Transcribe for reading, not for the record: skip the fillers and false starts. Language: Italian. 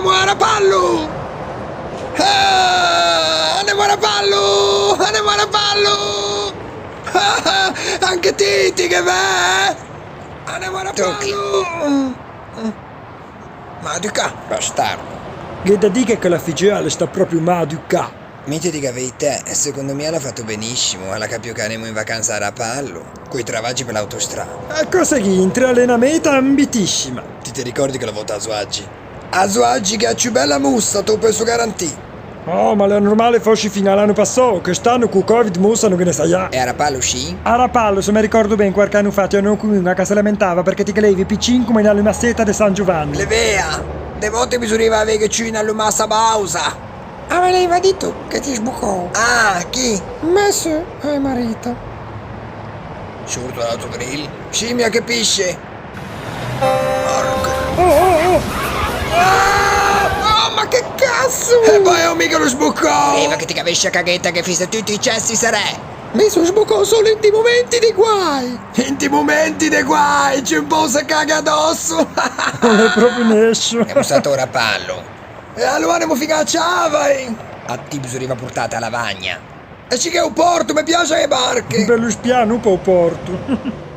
muore pallu! Ne muore pallu! Ne muore pallu! Anche Titi che va! Ne muore pallu! Ma di qua, bastardo! Che da dire che la figliuola sta proprio maduca. Mi ti dica verità, secondo me l'ha fatto benissimo, alla capio che andiamo in vacanza a Rapallo, coi travaggi per l'autostrada. E cosa che intra allenamento ambitissima. Ti ricordi che l'ho votato a Suaggi? A Suaggi che ha più bella mussa, tu penso garantì. Oh, ma la normale fosse fino all'anno passato, quest'anno con Covid mussano che ne sai. E a Rapallo sci? A Rapallo, se mi ricordo bene, qualche anno fa c'era un comune che si lamentava perché ti levi P5 come nella massetta di San Giovanni. Le vea, de volte bisogna avere che ci in massa pausa. Ah, me l'hai detto che ti sbucò. Ah, chi? Messo è marito. Surto l'autogrill? Scimmia che pisce. Porco. Oh. Oh, ma che cazzo! E poi ho mica lo sbucò! Prima che ti capisci a caghetta che fissa tutti i cessi sarei. Mi sono sbucò solo in ti momenti di guai! In ti momenti di guai! C'è un po' se caga addosso! Non è proprio nescio. È stato ora pallo. E allora andiamo fino a Ciavai! A ti bisogna portata alla lavagna. E ci che è un porto, mi piace le barche! Un bello spiano, un po' porto.